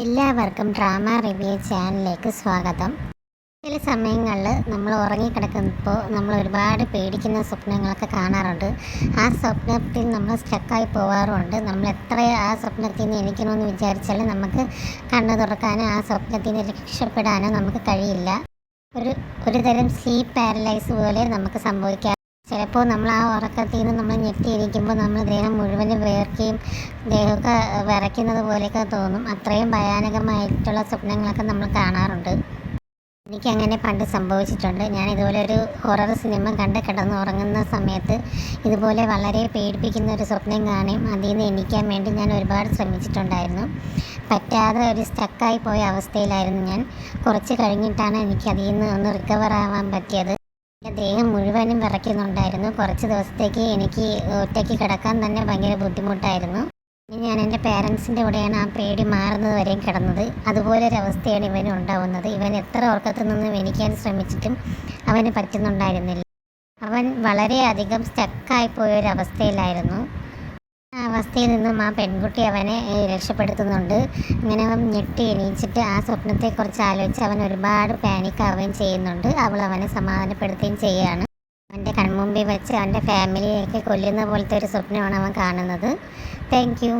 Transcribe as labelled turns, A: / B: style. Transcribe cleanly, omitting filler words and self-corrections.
A: എല്ലാവർക്കും drama review ചാനലിലേക്ക് സ്വാഗതം. ചില സമയങ്ങളിൽ നമ്മൾ ഉറങ്ങിക്കിടക്കുമ്പോൾ നമ്മൾ ഒരുപാട് പേടിക്കുന്ന സ്വപ്നങ്ങളൊക്കെ കാണാറുണ്ട്. ആ സ്വപ്നത്തിൽ നമ്മൾ സ്റ്റക്കായി പോകാറുമുണ്ട്. നമ്മൾ എത്ര ആ സ്വപ്നത്തിൽ നിന്ന് എണീക്കണമെന്ന് വിചാരിച്ചാലും നമുക്ക് കണ്ണു തുറക്കാനോ ആ സ്വപ്നത്തിൽ നിന്ന് രക്ഷപ്പെടാനോ നമുക്ക് കഴിയില്ല. ഒരു തരം സ്ലീപ്പ് പാരലൈസ് പോലെ നമുക്ക് സംഭവിക്കാം. ചിലപ്പോൾ നമ്മൾ ആ ഉറക്കത്തിൽ നിന്ന് നമ്മൾ ഞെട്ടിയിരിക്കുമ്പോൾ നമ്മൾ ദേഹം മുഴുവനും വേർക്കുകയും ദേഹമൊക്കെ വിറയ്ക്കുന്നത് പോലെയൊക്കെ തോന്നും. അത്രയും ഭയാനകമായിട്ടുള്ള സ്വപ്നങ്ങളൊക്കെ നമ്മൾ കാണാറുണ്ട്. എനിക്കങ്ങനെ പണ്ട് സംഭവിച്ചിട്ടുണ്ട്. ഞാൻ ഇതുപോലെ ഒരു ഹൊറർ സിനിമ കണ്ട് കിടന്ന് ഉറങ്ങുന്ന സമയത്ത് ഇതുപോലെ വളരെ പേടിപ്പിക്കുന്ന ഒരു സ്വപ്നം കാണുകയും അതിൽ നിന്ന് എണീക്കാൻ വേണ്ടി ഞാൻ ഒരുപാട് ശ്രമിച്ചിട്ടുണ്ടായിരുന്നു. പറ്റാതെ ഒരു സ്റ്റക്കായി പോയ അവസ്ഥയിലായിരുന്നു ഞാൻ. കുറച്ച് കഴിഞ്ഞിട്ടാണ് എനിക്ക് അതിൽ നിന്ന് ഒന്ന് റിക്കവർ ആവാൻ പറ്റിയത്. എൻ്റെ ദേഹം മുഴുവനും വിറയ്ക്കുന്നുണ്ടായിരുന്നു. കുറച്ച് ദിവസത്തേക്ക് എനിക്ക് ഒറ്റയ്ക്ക് കിടക്കാൻ തന്നെ ഭയങ്കര ബുദ്ധിമുട്ടായിരുന്നു. ഞാൻ എൻ്റെ പേരൻസിൻ്റെ കൂടെയാണ് ആ പേടി മാറുന്നത് വരെയും കിടന്നത്. അതുപോലൊരവസ്ഥയാണ് ഇവന് ഉണ്ടാവുന്നത്. ഇവൻ എത്ര ഉറക്കത്തിൽ നിന്നും എണീക്കാൻ ശ്രമിച്ചിട്ടും അവന് പറ്റുന്നുണ്ടായിരുന്നില്ല. അവൻ വളരെയധികം സ്റ്റക്കായിപ്പോയൊരവസ്ഥയിലായിരുന്നു. ആ അവസ്ഥയിൽ നിന്നും ആ പെൺകുട്ടി അവനെ രക്ഷപ്പെടുത്തുന്നുണ്ട്. അങ്ങനെ അവൻ ഞെട്ടി എണീച്ചിട്ട് ആ സ്വപ്നത്തെക്കുറിച്ച് ആലോചിച്ച് അവൻ ഒരുപാട് പാനിക്കാവുകയും ചെയ്യുന്നുണ്ട്. അവൾ അവനെ സമാധാനപ്പെടുത്തുകയും ചെയ്യുകയാണ്. അവൻ്റെ കൺമുമ്പിൽ വെച്ച് അവൻ്റെ ഫാമിലിയൊക്കെ കൊല്ലുന്ന പോലത്തെ ഒരു സ്വപ്നമാണ് അവൻ കാണുന്നത്. Thank you.